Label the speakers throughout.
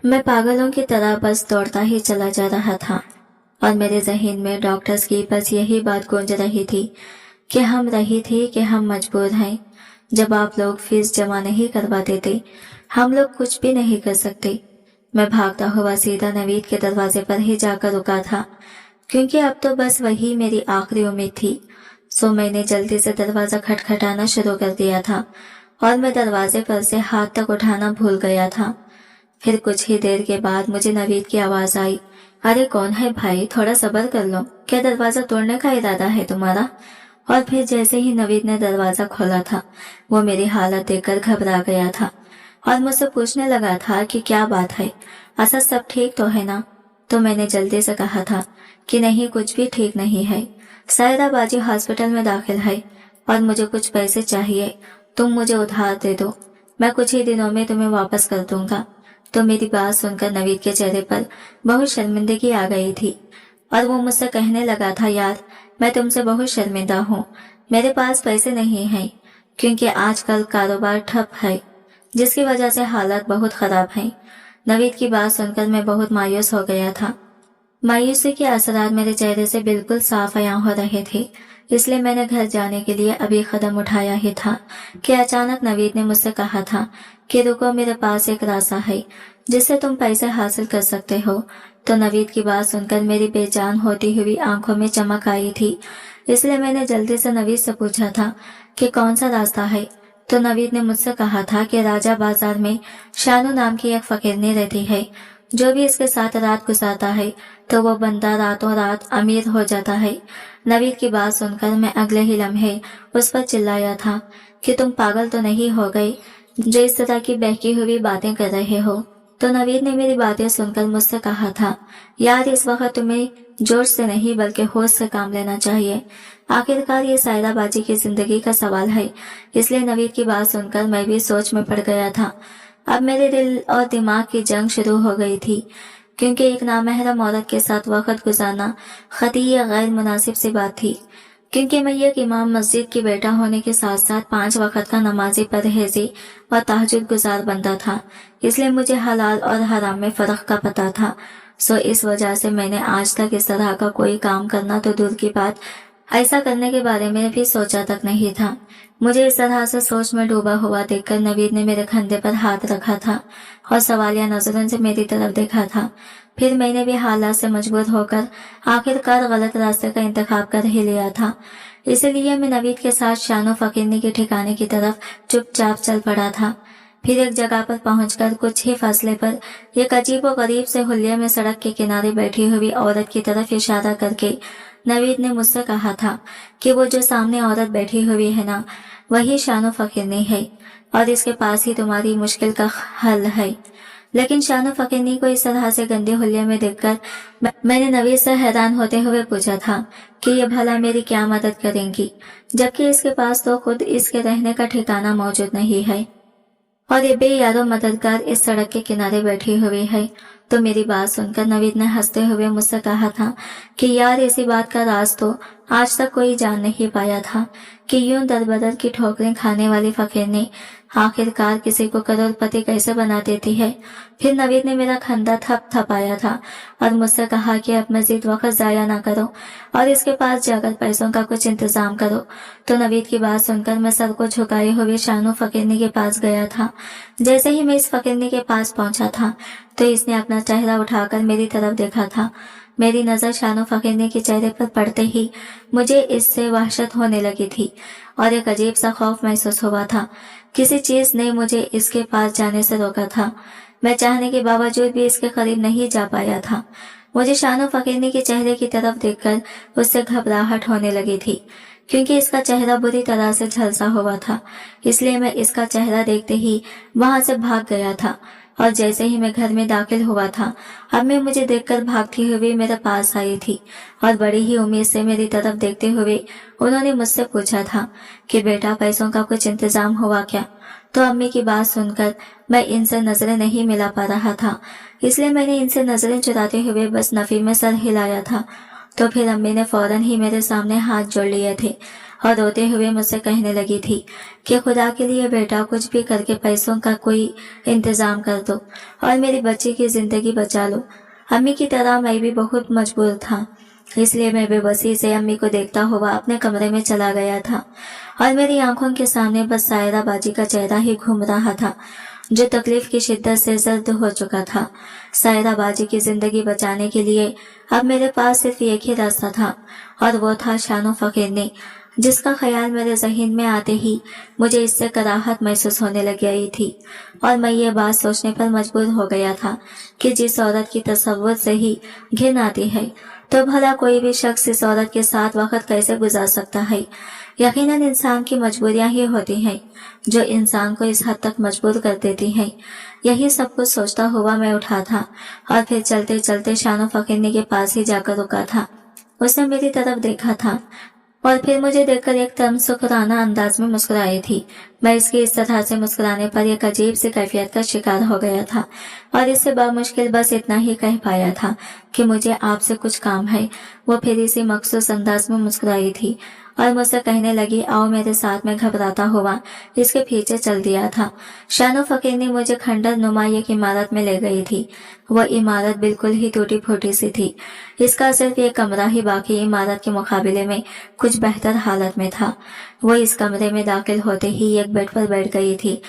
Speaker 1: मैं पागलों की तरह बस दौड़ता ही चला जा रहा था और मेरे जहन में डॉक्टर्स की बस यही बात गूंज रही थी कि हम मजबूर हैं। जब आप लोग फीस जमा नहीं करवा देते, हम लोग कुछ भी नहीं कर सकते। मैं भागता हुआ सीधा नवीद के दरवाजे पर ही जाकर रुका था, क्योंकि अब तो बस वही मेरी आखिरी उम्मीद थी। सो मैंने जल्दी से दरवाजा खटखटाना शुरू कर दिया था और मैं दरवाजे पर से हाथ तक उठाना भूल गया था। फिर कुछ ही देर के बाद मुझे नवीद की आवाज आई, अरे कौन है भाई, थोड़ा सब्र कर लो, क्या दरवाजा तोड़ने का इरादा है तुम्हारा? और फिर जैसे ही नवीद ने दरवाजा खोला था, वो मेरी हालत देखकर घबरा गया था और मुझसे पूछने लगा था कि क्या बात है, ऐसा सब ठीक तो है ना? तो मैंने जल्दी से कहा था कि नहीं, कुछ भी ठीक नहीं है। सायरा बाजी हॉस्पिटल में दाखिल है और मुझे कुछ पैसे चाहिए, तुम मुझे उधार दे दो, मैं कुछ ही दिनों में तुम्हें वापस कर दूंगा। तो मेरी बात सुनकर नवीद के चेहरे पर बहुत शर्मिंदगी आ गई थी और वो मुझसे कहने लगा था, यार मैं तुमसे बहुत शर्मिंदा हूँ, मेरे पास पैसे नहीं हैं क्योंकि आजकल कारोबार ठप है, जिसकी वजह से हालात बहुत खराब हैं। नवीद की बात सुनकर मैं बहुत मायूस हो गया था। मायूसी के असरार मेरे चेहरे से बिल्कुल साफ अयां हो रहे थे, इसलिए मैंने घर जाने के लिए अभी कदम उठाया ही था कि अचानक नवीद ने मुझसे कहा था कि रुको, मेरे पास एक रास्ता है जिससे तुम पैसे हासिल कर सकते हो। तो नवीद की बात सुनकर मेरी बेजान होती हुई आंखों में चमक आई थी, इसलिए मैंने जल्दी से नवीद से पूछा था कि कौन सा रास्ता है। तो नवीद ने मुझसे कहा था कि राजा बाजार में शानू नाम की एक फकीरनी रहती है, जो भी इसके साथ रात गुजारता है तो वो बंदा रातों रात अमीर हो जाता है। नवीद की बात सुनकर मैं अगले ही लम्हे उस पर चिल्लाया था कि तुम पागल तो नहीं हो गए जो इस तरह की बहकी हुई बातें कर रहे हो। तो नवीद ने मेरी बातें सुनकर मुझसे कहा था, यार इस वक्त तुम्हें जोश से नहीं बल्कि होश से काम लेना चाहिए। आखिरकार ये सायरा बाजी की जिंदगी का सवाल है। इसलिए नवीद की बात सुनकर मैं भी सोच में पड़ गया था। अब मेरे दिल और दिमाग की जंग शुरू हो गई थी, क्योंकि एक नामहरम औरत के साथ वक्त गुजारना खतई गैर मुनासिब सी बात थी। क्योंकि मैं एक इमाम मस्जिद की बेटा होने के साथ साथ 5 वक्त का नमाजी, परहेजी और तहज्जुद गुजार बंदा था, इसलिए मुझे हलाल और हराम में फर्क का पता था। सो इस वजह से मैंने आज तक इस तरह का कोई काम करना तो दूर की बात, ऐसा करने के बारे में भी सोचा तक नहीं था। मुझे इस तरह से सोच में डूबा हुआ देखकर नवीद ने मेरे कंधे पर हाथ रखा था और सवालिया नजरों से मेरी तरफ देखा था। फिर मैंने भी हालात से मजबूर होकर आखिरकार गलत रास्ते का इंतखाब कर ही लिया था। इसलिए मैं नवीद के साथ शानो फकीरनी के ठिकाने की तरफ चुपचाप चल पड़ा था। फिर एक जगह पर पहुंचकर कुछ ही फासले पर एक अजीब व गरीब से हुलिये में सड़क के किनारे बैठी हुई औरत की तरफ इशारा करके नवीद ने मुझसे कहा था कि वो जो सामने औरत बैठी हुई है ना, वही शानो फकीरनी है और इसके पास ही तुम्हारी मुश्किल का हल है। लेकिन शानो फकीरनी को इस तरह से गंदे हुलिये में देखकर मैंने नवीद से हैरान होते हुए पूछा था कि ये भला मेरी क्या मदद करेंगी, जबकि इसके पास तो खुद इसके रहने का ठिकाना मौजूद नहीं है और ये बेयारो मददगार इस सड़क के किनारे बैठी हुई है। तो मेरी बात सुनकर नवीद ने हंसते हुए मुझसे कहा था कि यार इसी बात का राज तो आज तक कोई जान नहीं पाया था कि यूं दरबदर की ठोकरें खाने वाली फकीरनी आखिरकार किसी को करोड़पति कैसे बना देती है। फिर नवीद ने मेरा खंदा थपथपाया था और मुझसे कहा कि अब मजीद वक्त जाया ना करो और इसके पास जाकर पैसों का कुछ इंतजाम करो। तो नवीद की बात सुनकर मैं सर को झुकाए हुए शानू फकीरनी के पास गया था। जैसे ही मैं इस फकीरनी के पास पहुंचा था तो इसने अपना चेहरा उठाकर मेरी तरफ देखा था। मेरी नजर शानो फकीरनी के चेहरे पर पड़ते ही मुझे इससे वहशत होने लगी थी और एक अजीब सा खौफ महसूस हुआ था। किसी चीज ने मुझे इसके पास जाने से रोका था। मैं चाहने के बावजूद भी इसके करीब नहीं जा पाया था। मुझे शानो फकीरनी के चेहरे की तरफ देखकर उससे घबराहट होने लगी थी, क्योंकि इसका चेहरा बुरी तरह से झलसा हुआ था। इसलिए मैं इसका चेहरा देखते ही वहां से भाग गया था और जैसे ही मैं घर में दाखिल हुआ था, अम्मी मुझे देखकर भागती हुई मेरे पास आई थी और बड़ी ही उम्मीद से मेरी तरफ देखते हुए उन्होंने मुझसे पूछा था कि बेटा पैसों का कुछ इंतजाम हुआ क्या? तो अम्मी की बात सुनकर मैं इनसे नजरें नहीं मिला पा रहा था, इसलिए मैंने इनसे नजरें चुराते हुए बस नफी में सर हिलाया था। तो फिर अम्मी ने फौरन ही मेरे सामने हाथ जोड़ लिए थे और रोते हुए मुझसे कहने लगी थी कि खुदा के लिए बेटा कुछ भी करके पैसों का कोई इंतजाम कर दो और मेरी बच्ची की जिंदगी बचा लो। अम्मी की तरह मैं भी बहुत मजबूर था, इसलिए मैं बेबसी से अम्मी को देखता हुआ अपने कमरे में चला गया था और मेरी आंखों के सामने बस सायरा बाजी का चेहरा ही घूम रहा था, जो तकलीफ की शिद्दत से जर्द हो चुका था। सायरा बाजी की जिंदगी बचाने के लिए अब मेरे पास सिर्फ एक ही रास्ता था और वो था शानो फकीरनी, जिसका ख्याल मेरे जहन में आते ही मुझे इससे कराहत महसूस होने लग गई थी और मैं ये बात सोचने पर मजबूर हो गया था कि जिस औरत की तसव्वुर से ही घिन आती है, तो भला कोई भी शख्स इस औरत के साथ वक्त कैसे गुजार सकता है। यकीनन इंसान की मजबूरियां ही होती हैं जो इंसान को इस हद तक मजबूर कर देती हैं। यही सब कुछ सोचता हुआ मैं उठा था और फिर चलते चलते शानो फकीरनी के पास ही जाकर रुका था। उसने मेरी तरफ देखा था और फिर मुझे देखकर एक तमसुखराना अंदाज में मुस्कुराई थी। मैं इसके इस तरह से मुस्कुराने पर एक अजीब सी कैफियत का शिकार हो गया था और इससे बामुश्किल बस इतना ही कह पाया था कि मुझे आपसे कुछ काम है। वो फिर इसी मखसूस अंदाज में मुस्कुराई थी और मुझसे कहने लगी, आओ मेरे साथ में। घबराता हुआ इसके पीछे चल दिया था। शानो फकीर ने मुझे खंडर नुमा एक इमारत में ले गई थी। वह इमारत बिल्कुल ही टूटी फूटी सी थी। इसका सिर्फ एक कमरा ही बाकी इमारत के मुकाबले में कुछ बेहतर हालत में था। वो इस कमरे में दाखिल होते ही एक बेड पर बैठ गई थी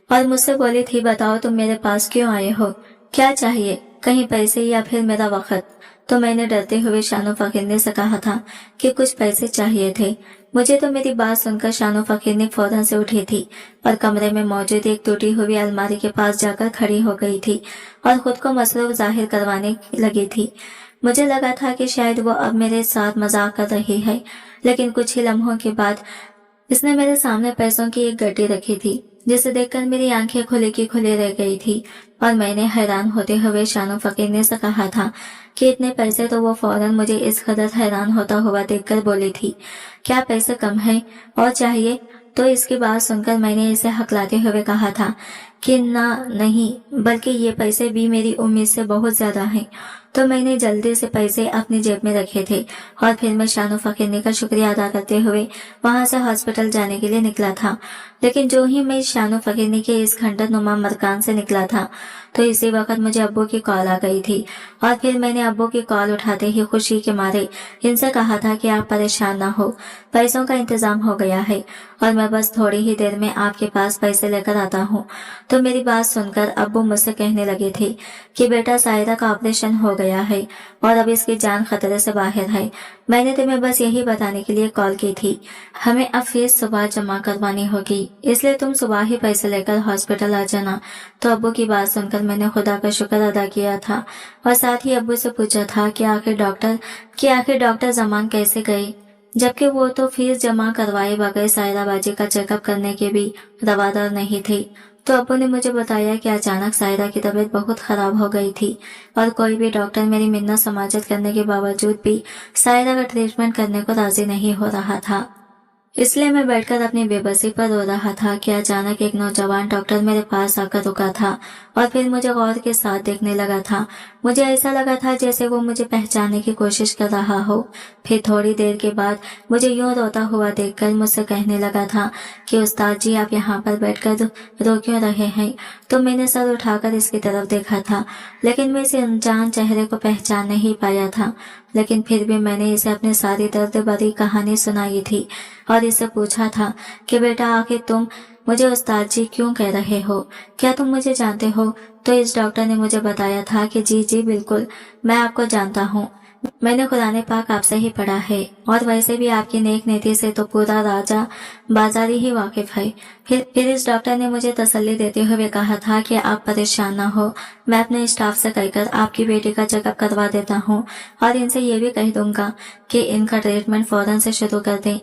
Speaker 1: और मुझसे बोली थी, बताओ तुम मेरे पास क्यों आए हो, क्या चाहिए, कहीं पैसे या फिर मेरा वक्त। तो मैंने डरते हुए शानो फकीरनी से कहा था कि कुछ पैसे चाहिए थे। मुझे तो मेरी बात सुनकर शानो फकीरनी फौरन से उठी थी और कमरे में मौजूद एक टूटी हुई अलमारी के पास जाकर खड़ी हो गई थी और खुद को मसरूफ जाहिर करवाने लगी थी। मुझे लगा था कि शायद वो अब मेरे साथ मजाक कर रही है, लेकिन कुछ ही लम्हों के बाद इसने मेरे सामने पैसों की एक गड्डी रखी थी, जिसे देखकर मेरी आंखें खुले की खुले रह गई थी और मैंने हैरान होते हुए शानो फकीरनी से कहा था कि इतने पैसे। तो वो फौरन मुझे इस कदर हैरान होता हुआ देखकर बोली थी, क्या पैसे कम है और चाहिए? तो इसकी बात सुनकर मैंने इसे हकलाते हुए कहा था कि नहीं, बल्कि ये पैसे भी मेरी उम्मीद से बहुत ज्यादा हैं। तो मैंने जल्दी से पैसे अपनी जेब में रखे थे और फिर मैं शानो फकीरनी का शुक्रिया अदा करते हुए वहां से हॉस्पिटल जाने के लिए निकला था। लेकिन जो ही मैं शानो फकीरनी के इस खंडर नुमा मकान से निकला था, तो इसी वक्त मुझे अब्बू की कॉल आ गई थी और फिर मैंने अब्बू की कॉल उठाते ही खुशी के मारे इनसे कहा था कि आप परेशान ना हो, पैसों का इंतजाम हो गया है और मैं बस थोड़ी ही देर में आपके पास पैसे लेकर आता हूँ। तो मेरी बात सुनकर अब्बू मुझसे कहने लगे थे कि बेटा, सायरा का ऑपरेशन हो गया है और अब इसकी जान खतरे से बाहर है। मैंने तुम्हें बस यही बताने के लिए कॉल की थी। हमें अब फीस सुबह जमा करवानी होगी, इसलिए तुम सुबह ही पैसे लेकर हॉस्पिटल आ जाना। तो अब्बू की बात सुनकर मैंने खुदा का शुक्र अदा किया था और साथ ही अब्बू से पूछा था कि आखिर डॉक्टर जमान कैसे गए, जबकि वो तो फीस जमा करवाए बगैर सायरा बाजी का चेकअप करने के भी रवादार नहीं थे। तो अब्बू ने मुझे बताया कि अचानक सायरा की तबीयत बहुत खराब हो गई थी और कोई भी डॉक्टर मेरी मिन्नत समाजत करने के बावजूद भी सायरा का ट्रीटमेंट करने को राजी नहीं हो रहा था। इसलिए मैं बैठकर अपनी बेबसी पर रो रहा था कि अचानक एक नौजवान डॉक्टर मेरे पास आकर रुका था और फिर मुझे गौर के साथ देखने लगा था। मुझे ऐसा लगा था जैसे वो मुझे पहचानने की कोशिश कर रहा हो। फिर थोड़ी देर के बाद मुझे यूं रोता हुआ देखकर मुझसे कहने लगा था कि उस्ताद जी, आप यहाँ पर बैठकर रो क्यों रहे हैं? तो मैंने सर उठाकर इसकी तरफ देखा था, लेकिन मैं इस अनजान चेहरे को पहचान नहीं पाया था। लेकिन फिर भी मैंने इसे अपनी सारी दर्द भरी कहानी सुनाई थी और इससे पूछा था कि बेटा, आखिर तुम मुझे उस्ताद जी क्यों कह रहे हो? क्या तुम मुझे जानते हो? तो इस डॉक्टर ने मुझे बताया था कि जी बिल्कुल, मैं आपको जानता हूँ। मैंने कुरान पाक आपसे ही पढ़ा है और वैसे भी आपकी नेक नीति से तो पूरा राजा बाजारी ही वाकिफ है। फिर इस डॉक्टर ने मुझे तसल्ली देते हुए कहा था कि आप परेशान ना हो, मैं अपने स्टाफ से कहकर आपकी बेटी का चेकअप करवा देता हूँ और इनसे ये भी कह दूंगा कि इनका ट्रीटमेंट फौरन से शुरू कर दें।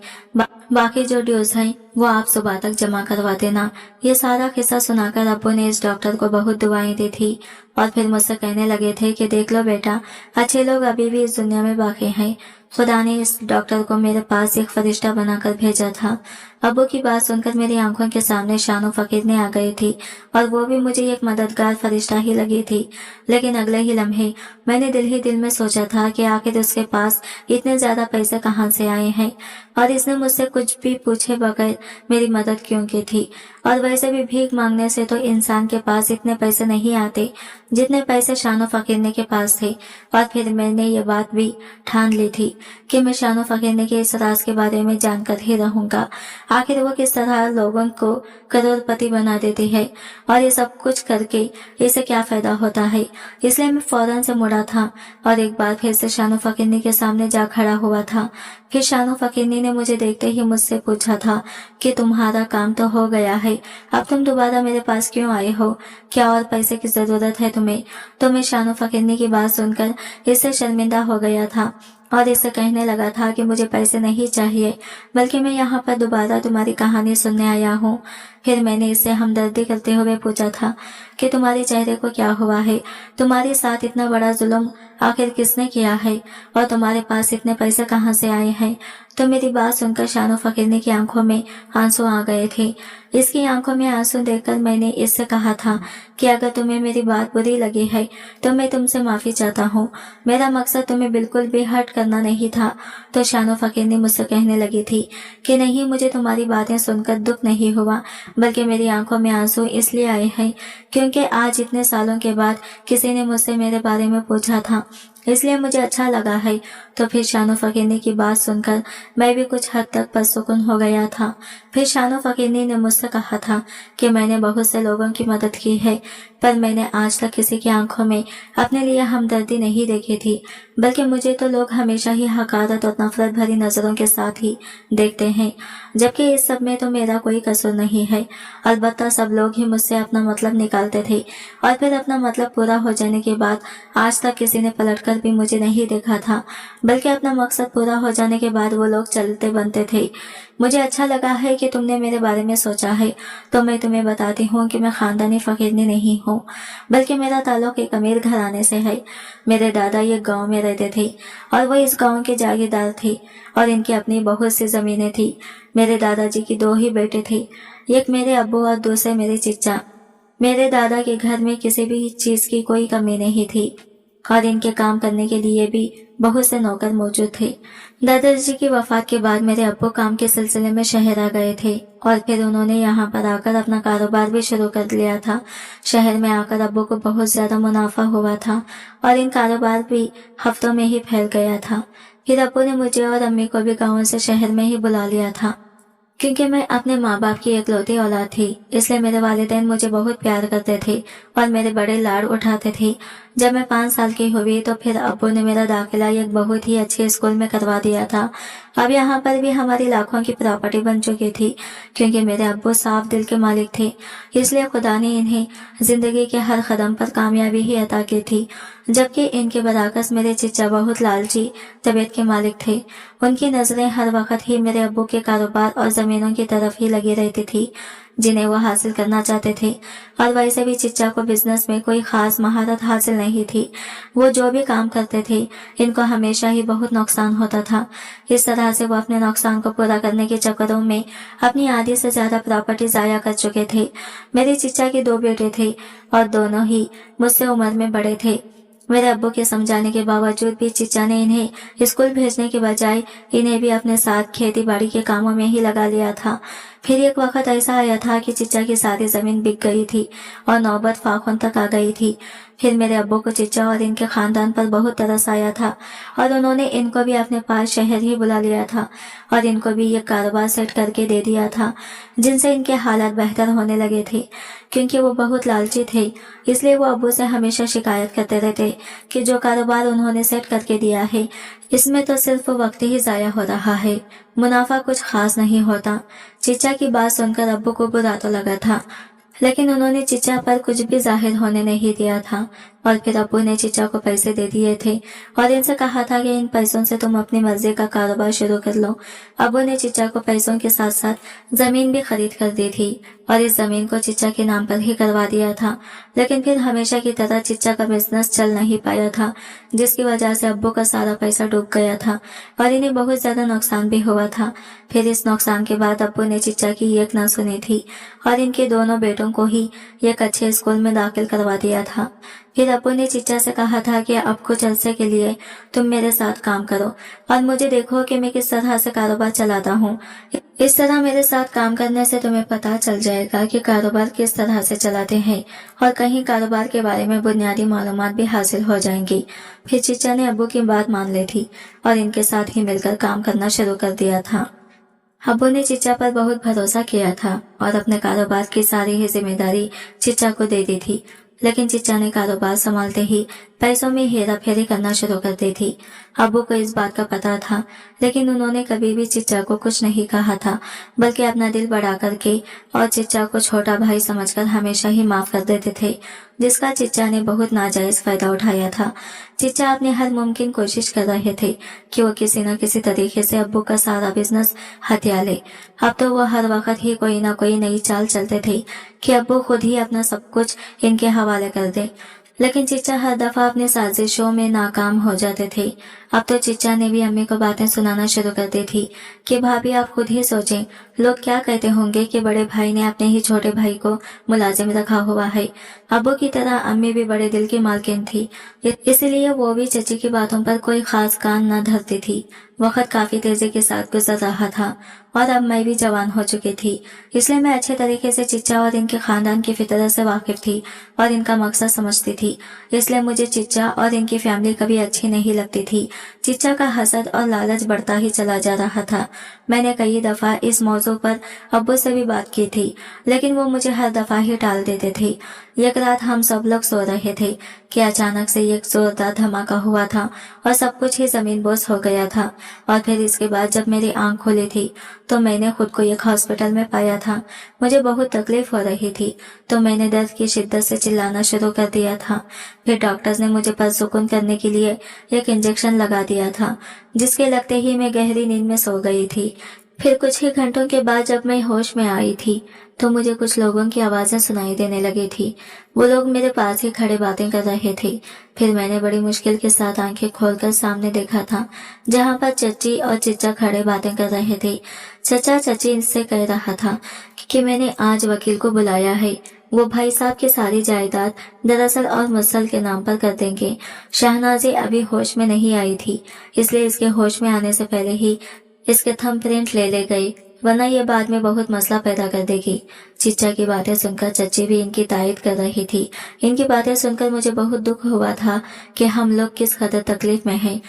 Speaker 1: बाकी जो ड्यूज है वो आप सुबह तक जमा करवा देना। ये सारा किस्सा सुनाकर अब्बू ने इस डॉक्टर को बहुत दुआएं दी थी और फिर मुझसे कहने लगे थे कि देख लो बेटा, अच्छे लोग अभी भी इस दुनिया में बाकी हैं। खुदा ने इस डॉक्टर को मेरे पास एक फरिश्ता बनाकर भेजा था। अब्बू की बात सुनकर मेरी आंखों के सामने शानो फकीरनी आ गई थी और वो भी मुझे एक मददगार फरिश्ता ही लगी थी। लेकिन अगले ही लम्हे मैंने दिल ही दिल में सोचा था कि आखिर उसके पास इतने ज्यादा पैसे कहाँ से आए हैं और इसने मुझसे कुछ भी पूछे बगैर मेरी मदद क्यों की थी। और वैसे भी भीख मांगने से तो इंसान के पास इतने पैसे नहीं आते जितने पैसे शानो फकीरने के पास थे। और फिर मैंने ये बात भी ठान ली थी कि मैं शानो फकीरने के इस राज के बारे में जानकर ही रहूंगा। आखिर वो किस तरह लोगों को करोड़पति बना देती है और ये सब कुछ करके इसे क्या फायदा होता है। इसलिए मैं फौरन से मुड़ा था और एक बार फिर से शानो फकीरनी के सामने जा खड़ा हुआ था। फिर शानो फकीरनी ने मुझे देखते ही मुझसे पूछा था कि तुम्हारा काम तो हो गया है, अब तुम दोबारा मेरे पास क्यों आए हो, क्या और पैसे की जरूरत है तुम्हें। तो मैं शानो फकीरनी की बात सुनकर इससे शर्मिंदा हो गया था और इससे कहने लगा था कि मुझे पैसे नहीं चाहिए, बल्कि मैं यहाँ पर दोबारा तुम्हारी कहानी सुनने आया हूँ। फिर मैंने इससे हमदर्दी करते हुए पूछा था कि तुम्हारे चेहरे को क्या हुआ है, तुम्हारे साथ इतना बड़ा जुल्म आखिर किसने किया है और तुम्हारे पास इतने पैसे कहाँ से आए हैं। तो मेरी बात सुनकर शानो फकीरनी की आंखों में आंसू आ गए थे। इसकी आंखों में आंसू देखकर मैंने इससे कहा था कि अगर तुम्हें मेरी बात बुरी लगी है तो मैं तुमसे माफी चाहता हूँ, मेरा मकसद तुम्हें बिल्कुल भी हर्ट करना नहीं था। तो शानो फकीरनी मुझसे कहने लगी थी कि नहीं, मुझे तुम्हारी बातें सुनकर दुख नहीं हुआ, बल्कि मेरी आंखों में आंसू इसलिए आए हैं क्योंकि आज इतने सालों के बाद किसी ने मुझसे मेरे बारे में पूछा था, इसलिए मुझे अच्छा लगा है। तो फिर शानो फकीरनी की बात सुनकर मैं भी कुछ हद तक पुरसुकून हो गया था। फिर शानो फकीरनी ने मुझसे कहा था कि मैंने बहुत से लोगों की मदद की है, पर मैंने आज तक किसी की आंखों में अपने लिए हमदर्दी नहीं देखी थी, बल्कि मुझे तो लोग हमेशा ही हकारत और नफरत भरी नजरों के साथ ही देखते हैं, जबकि इस सब में तो मेरा कोई कसूर नहीं है। अलबत्ता सब लोग ही मुझसे अपना मतलब निकालते थे और फिर अपना मतलब पूरा हो जाने के बाद आज तक किसी ने पलटकर भी मुझे नहीं देखा था, बल्कि अपना मकसद पूरा हो जाने के बाद वो लोग चलते बनते थे। मुझे अच्छा लगा है कि तुमने मेरे बारे में सोचा है, तो मैं तुम्हें बताती हूँ कि मैं खानदानी फकीरनी नहीं हूँ, बल्कि मेरा ताल्लुक एक अमीर घराने से है। मेरे दादा एक गांव में रहते थे और वो इस गांव के जागीरदार थे और इनकी अपनी बहुत सी जमीनें थी। मेरे दादाजी की 2 ही बेटे थे, एक मेरे अब्बू और दूसरे मेरे चिच्चा। मेरे दादा के घर में किसी भी चीज की कोई कमी नहीं थी और इनके काम करने के लिए भी बहुत से नौकर मौजूद थे। दादाजी की वफात के बाद मेरे अब्बू काम के सिलसिले में शहर आ गए थे और फिर उन्होंने यहाँ पर आकर अपना कारोबार भी शुरू कर लिया था। शहर में आकर अब्बू को बहुत ज्यादा मुनाफा हुआ था और इन कारोबार भी हफ्तों में ही फैल गया था। फिर अब्बू ने मुझे और अम्मी को भी गाँव से शहर में ही बुला लिया था। क्योंकि मैं अपने माँ बाप की इकलौती औलाद थी, इसलिए मेरे वालिदैन मुझे बहुत प्यार करते थे और मेरे बड़े लाड उठाते थे। जब मैं 5 साल की हुई तो फिर अब्बू ने मेरा दाखिला एक बहुत ही अच्छे स्कूल में करवा दिया था। अब यहाँ पर भी हमारी लाखों की प्रॉपर्टी बन चुकी थी, क्योंकि मेरे अब्बू साफ दिल के मालिक थे, इसलिए खुदा ने इन्हें जिंदगी के हर कदम पर कामयाबी ही अता की थी। जबकि इनके बरअक्स मेरे चिच्चा बहुत लालची तबीयत के मालिक थे। उनकी नजरें हर वक्त ही मेरे अब्बू के कारोबार और जमीनों की तरफ ही लगी रहती थी, जिन्हें वो हासिल करना चाहते थे। और वैसे भी चिच्चा को बिजनेस में कोई खास महारत हासिल नहीं थी। वो जो भी काम करते थे इनको हमेशा ही बहुत नुकसान होता था। इस तरह से वो अपने नुकसान को पूरा करने के चक्करों में अपनी आधी से ज्यादा प्रॉपर्टी जाया कर चुके थे। मेरे चिच्चा के 2 बेटे थे और दोनों ही मुझसे उम्र में बड़े थे। मेरे अब्बू के समझाने के बावजूद भी चिच्चा ने इन्हें स्कूल भेजने के बजाय इन्हें भी अपने साथ खेती बाड़ी के कामों में ही लगा लिया था। फिर एक वक्त ऐसा आया था कि चिच्चा की सारी जमीन बिक गई थी और नौबत फाखुन तक आ गई थी। फिर मेरे अब्बू को चिच्चा और इनके खानदान पर बहुत तरस आया था और उन्होंने इनको भी अपने पास शहर ही बुला लिया था और इनको भी ये कारोबार सेट करके दे दिया था, जिनसे इनके हालात बेहतर होने लगे थे। क्योंकि वो बहुत लालची थे, इसलिए वो अब्बू से हमेशा शिकायत करते रहते कि जो कारोबार उन्होंने सेट करके दिया है इसमें तो सिर्फ वक्त ही जाया हो रहा है, मुनाफा कुछ खास नहीं होता। चिच्चा की बात सुनकर अब्बू को बुरा तो लगा था, लेकिन उन्होंने चिच्चा पर कुछ भी जाहिर होने नहीं दिया था। और फिर अब्बू ने चिच्चा को पैसे दे दिए थे और इनसे कहा था कि इन पैसों से तुम अपनी मर्जी का कारोबार शुरू कर लो। अब्बू ने चिच्चा को पैसों के साथ साथ जमीन भी खरीद कर दी थी और इस जमीन को चिच्चा के नाम पर ही करवा दिया था। लेकिन फिर हमेशा की तरह चिच्चा का बिजनेस चल नहीं पाया था, जिसकी वजह से अब्बू का सारा पैसा डूब गया था और इन्हें बहुत ज्यादा नुकसान भी हुआ था। फिर इस नुकसान के बाद अब्बू ने चिच्चा की एक ना सुनी थी और इनके दोनों बेटों को ही एक अच्छे स्कूल में दाखिल करवा दिया था। फिर अब्बू ने चिच्चा से कहा था कि अब कुछ अरसे के लिए तुम मेरे साथ काम करो और मुझे देखो कि मैं किस तरह से कारोबार चलाता हूँ। इस तरह मेरे साथ काम करने से तुम्हें पता चल जाएगा कि कारोबार किस तरह से चलाते हैं और कहीं कारोबार के बारे में बुनियादी मालूमात भी हासिल हो जाएंगी। फिर चिच्चा ने अब्बू की बात मान ली थी और इनके साथ ही मिलकर काम करना शुरू कर दिया था। अब्बू ने चिच्चा पर बहुत भरोसा किया था और अपने कारोबार की सारी ही जिम्मेदारी चिच्चा को दे दी थी, लेकिन चिच्चा ने कारोबार संभालते ही पैसों में हेरा फेरी करना शुरू कर दी थी। अब्बू को इस बात का पता था, लेकिन उन्होंने कभी भी चिच्चा को कुछ नहीं कहा था, बल्कि अपना दिल बड़ा करके और चिच्चा को छोटा भाई समझकर हमेशा ही माफ कर देते थे, जिसका चिच्चा ने बहुत नाजायज फायदा उठाया था। चिच्चा अपनी हर मुमकिन कोशिश कर रहे थे कि वो किसी न किसी तरीके से अब्बू का सारा बिजनेस हथिया ले। अब तो वो हर वक्त ही कोई ना कोई नई चाल चलते थे कि अब्बू खुद ही अपना सब कुछ इनके हवाले कर दे, लेकिन चिच्चा हर दफा अपने साजिशों में नाकाम हो जाते थे। अब तो चिच्चा ने भी अम्मी को बातें सुनाना शुरू कर दी थी कि भाभी आप खुद ही सोचें, लोग क्या कहते होंगे कि बड़े भाई ने अपने ही छोटे भाई को मुलाजिम रखा हुआ है। अब्बू की तरह अम्मी भी बड़े दिल की मालकिन थी, इसलिए वो भी चची की बातों पर कोई खास कान न धरती थी। वक्त काफी तेजी के साथ गुजर रहा था और अब मैं भी जवान हो चुकी थी, इसलिए मैं अच्छे तरीके से चिच्चा और इनके खानदान की फितरत से वाकिफ थी और इनका मकसद समझती थी। इसलिए मुझे चिच्चा और इनकी फैमिली कभी अच्छी नहीं लगती थी। चिच्चा का हसद और लालच बढ़ता ही चला जा रहा था। मैंने कई दफा इस मौजू पर अब्बू से भी बात की थी, लेकिन वो मुझे हर दफा ही टाल देते थे। एक रात हम सब लोग सो रहे थे कि अचानक से एक जोरदार धमाका हुआ था और सब कुछ ही जमीन बोस हो गया था। और फिर इसके बाद जब मेरी आंख खुली थी तो मैंने खुद को एक हॉस्पिटल में पाया था। मुझे बहुत तकलीफ हो रही थी, तो मैंने दर्द की शिद्दत से चिल्लाना शुरू कर दिया था। फिर डॉक्टर्स ने मुझे पुरसुकून करने के लिए एक इंजेक्शन लगा दिया था, जिसके लगते ही मैं गहरी नींद में सो गई थी। फिर कुछ ही घंटों के बाद जब मैं होश में आई थी तो मुझे कुछ लोगों की आवाजें सुनाई देने लगी थी। वो लोग मेरे पास ही खड़े बातें कर रहे थे। फिर मैंने बड़ी मुश्किल के साथ आंखें खोलकर सामने देखा था, जहाँ पर चची और चिच्चा खड़े बातें कर रहे थे। चचा चची से कह रहा था कि मैंने आज वकील को बुलाया है, वो भाई साहब की सारी जायदाद दरअसल और मुसल के नाम पर कर देंगे। शहनाजी अभी होश में नहीं आई थी, इसलिए इसके होश में आने से पहले ही इसके थंब प्रिंट ले गए, वरना ये बाद में बहुत मसला पैदा कर देगी। चिच्चा की बातें सुनकर चची भी इनकी तायद कर रही थी। इनकी बातें सुनकर मुझे बहुत दुख हुआ था कि हम लोग किस कदर तकलीफ में हैं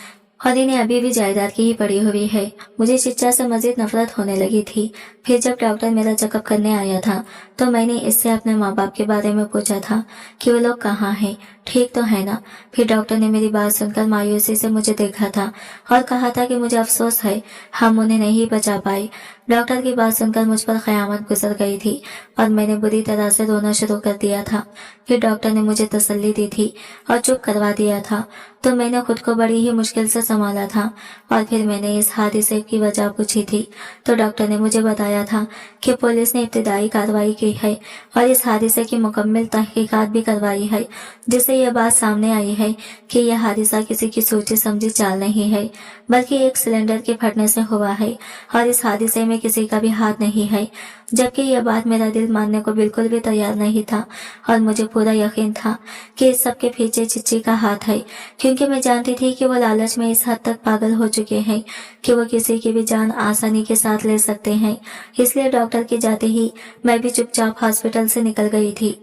Speaker 1: और इन्हें अभी भी जायदाद की ही पड़ी हुई है। मुझे चिच्चा से मजीद नफरत होने लगी थी। फिर जब डॉक्टर मेरा चेकअप करने आया था तो मैंने इससे अपने माँ बाप के बारे में पूछा था कि वो लोग कहाँ हैं, ठीक तो है ना। फिर डॉक्टर ने मेरी बात सुनकर मायूसी से मुझे देखा था और कहा था कि मुझे अफसोस है हम उन्हें नहीं बचा पाए। डॉक्टर की बात सुनकर मुझ पर क़यामत गुजर गई थी और मैंने बुरी तरह से रोना शुरू कर दिया था। फिर डॉक्टर ने मुझे तसल्ली दी थी और चुप करवा दिया था, तो मैंने खुद को बड़ी ही मुश्किल से संभाला था। और फिर मैंने इस हादसे की वजह पूछी थी तो डॉक्टर ने मुझे बताया था कि पुलिस ने इब्तिदाई कार्रवाई की है और इस हादसे की मुकम्मल तहकीकात भी करवाई है, जिससे यह बात सामने आई है कि यह हादसा किसी की सोची समझी चाल नहीं है, बल्कि एक सिलेंडर के फटने से हुआ है और इस हादसे में किसी का भी हाथ नहीं है। जबकि यह बात मेरा दिल मानने को बिल्कुल भी तैयार नहीं था और मुझे पूरा यकीन था कि इस सब के पीछे चिच्ची का हाथ है, क्योंकि मैं जानती थी कि वो लालच में इस हद तक पागल हो चुके हैं कि वो किसी की भी जान आसानी के साथ ले सकते हैं। इसलिए डॉक्टर के जाते ही मैं भी चुपचाप हॉस्पिटल से निकल गई थी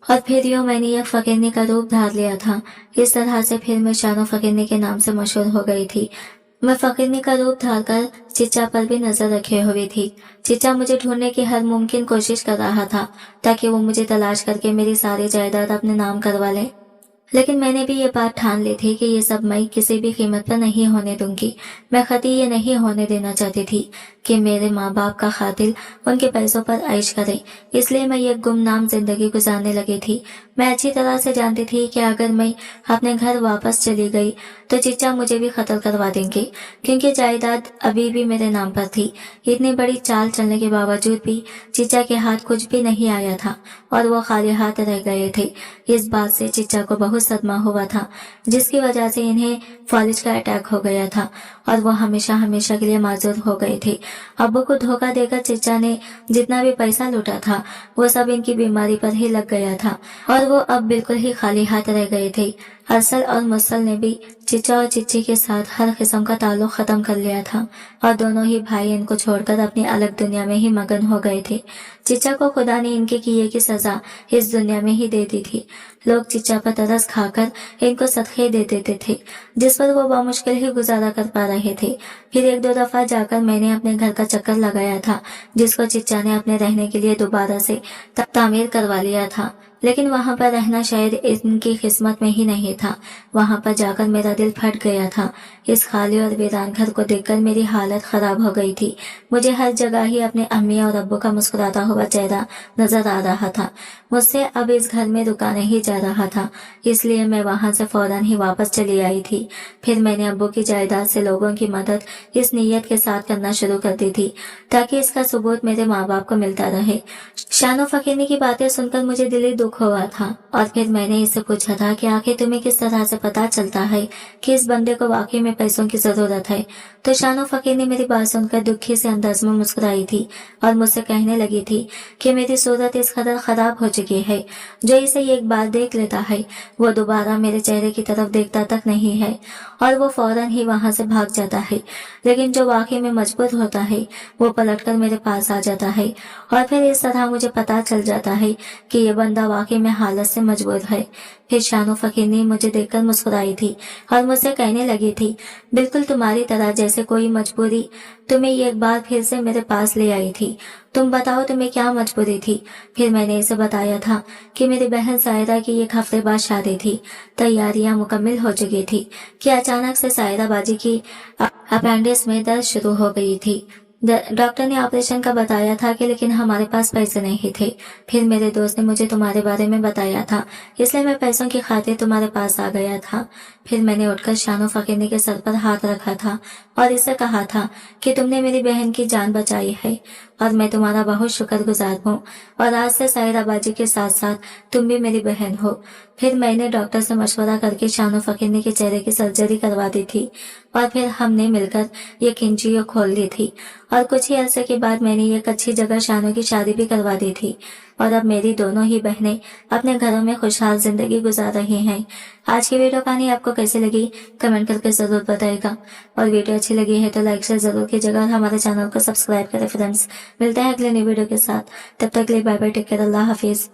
Speaker 1: और फिर यूँ मैंने एक फकीरनी का रूप धार लिया था। इस तरह से फिर मैं शानो फकीरनी के नाम से मशहूर हो गई थी। मैं फकीरनी का रूप धारकर चिच्चा पर भी नजर रखे हुई थी। चिच्चा मुझे ढूंढने की हर मुमकिन कोशिश कर रहा था ताकि वो मुझे तलाश करके मेरी सारी जायदाद अपने नाम करवा ले, लेकिन मैंने भी ये बात ठान ली थी कि ये सब मैं किसी भी कीमत पर नहीं होने दूंगी। मैं कतई ये नहीं होने देना चाहती थी कि मेरे माँ बाप का खातिल उनके पैसों पर ऐश करे, इसलिए मैं ये गुमनाम जिंदगी गुजारने लगी थी। मैं अच्छी तरह से जानती थी कि अगर मैं अपने घर वापस चली गई तो चिच्चा मुझे भी कत्ल करवा देंगे, क्योंकि जायदाद अभी भी मेरे नाम पर थी। इतनी बड़ी चाल चलने के बावजूद भी चिच्चा के हाथ कुछ भी नहीं आया था और वो खाली हाथ रह गए थे। इस बात से चिच्चा को बहुत सदमा हुआ था, जिसकी वजह से इन्हें फॉलिज का अटैक हो गया था और वो हमेशा हमेशा के लिए माजूर हो गए थे। अब्बू को धोखा देकर चिच्चा ने जितना भी पैसा लूटा था वो सब इनकी बीमारी पर ही लग गया था और वो अब बिल्कुल ही खाली हाथ रह गए थे। अरसल और मुसल ने भी चिच्चा और चिच्ची के साथ हर किस्म का ताल्लुक खत्म कर लिया था और दोनों ही भाई इनको छोड़कर अपनी अलग दुनिया में ही मगन हो गए थे। चिच्चा को खुदा ने इनके किए की सजा इस दुनिया में ही दे दी थी। लोग चिच्चा पर तरस खाकर इनको सदके दे देते थे, जिस पर वो बामुश्किल ही गुजारा कर पा रहे थे। फिर एक दो दफा जाकर मैंने अपने घर का चक्कर लगाया था, जिसको चिच्चा ने अपने रहने के लिए दोबारा से तामीर करवा लिया था, लेकिन वहां पर रहना शायद इनकी किस्मत में ही नहीं था। वहां पर जाकर मेरा दिल फट गया था। इस खाली और वीरान घर को देखकर मेरी हालत खराब हो गई थी। मुझे हर जगह ही अपने अम्मी और अब्बू का मुस्कुराता हुआ चेहरा नजर आ रहा था। मुझसे अब इस घर में रुका नहीं जा रहा था, इसलिए मैं वहां से फौरन ही वापस चली आई थी। फिर मैंने अब्बू की जायदाद से लोगों की मदद इस नीयत के साथ करना शुरू कर दी थी ताकि इसका सबूत मेरे माँ बाप को मिलता रहे। शानो फकीनी की बातें सुनकर मुझे दिली दुख हुआ था और फिर मैंने इससे पूछा था कि आखिर तुम्हें किस तरह से पता चलता है कि इस बंदे को वाकई में पैसों की जरूरत है। तो शानो फकीर ने मेरी बात सुनकर दुखी से अंदाज में मुस्कुराई थी और मुझसे कहने लगी थी कि मेरी सूरत इस कदर खराब हो चुकी है, जो इसे एक बार देख लेता है वो दोबारा मेरे चेहरे की तरफ देखता तक नहीं है और वो फौरन ही वहां से भाग जाता है। लेकिन जो वाकई में मजबूत होता है वो पलटकर मेरे पास आ जाता है और फिर इस तरह मुझे पता चल जाता है कि ये बंदा वाकई में हालत से मजबूत है। फिर शानो फकीर ने मुझे देखकर मुस्कुराई थी और मुझसे कहने लगी थी, बिल्कुल तुम्हारी तरह जैसे कोई मजबूरी तुम्हें एक बार फिर से मेरे पास ले आई थी। तुम बताओ तुम्हें क्या मजबूरी थी। फिर मैंने इसे बताया था कि मेरी बहन सायरा की एक हफ्ते बाद शादी थी। तैयारियां मुकम्मल हो चुकी थी कि अचानक से सायरा बाजी की अपेंडिक्स में दर्द शुरू हो गई थी। डॉक्टर ने ऑपरेशन का बताया था कि लेकिन हमारे पास पैसे नहीं थे। फिर मेरे दोस्त ने मुझे तुम्हारे बारे में बताया था, इसलिए मैं पैसों की खातिर तुम्हारे पास आ गया था। फिर मैंने उठकर शानो फकीरनी के सर पर हाथ रखा था और इससे कहा था कि तुमने मेरी बहन की जान बचाई है और मैं तुम्हारा बहुत शुक्रगुजार हूँ और आज से सायरा बाजी के साथ साथ तुम भी मेरी बहन हो। फिर मैंने डॉक्टर से मशवरा करके शानो फकीरनी के चेहरे की सर्जरी करवा दी थी और फिर हमने मिलकर ये किंचियो खोल ली थी और कुछ ही अरसे के बाद मैंने एक अच्छी जगह शानो की शादी भी करवा दी थी और अब मेरी दोनों ही बहनें अपने घरों में खुशहाल जिंदगी गुजार रही हैं। आज की वीडियो कहानी आपको कैसी लगी कमेंट करके जरूर बताएगा और वीडियो अच्छी लगी है तो लाइक शेयर जरूर कीजिएगा और हमारे चैनल को सब्सक्राइब करें फ्रेंड्स। मिलते हैं अगले नई वीडियो के साथ, तब तक के लिए बाय बाय, टेक केयर, अल्लाह हाफिज।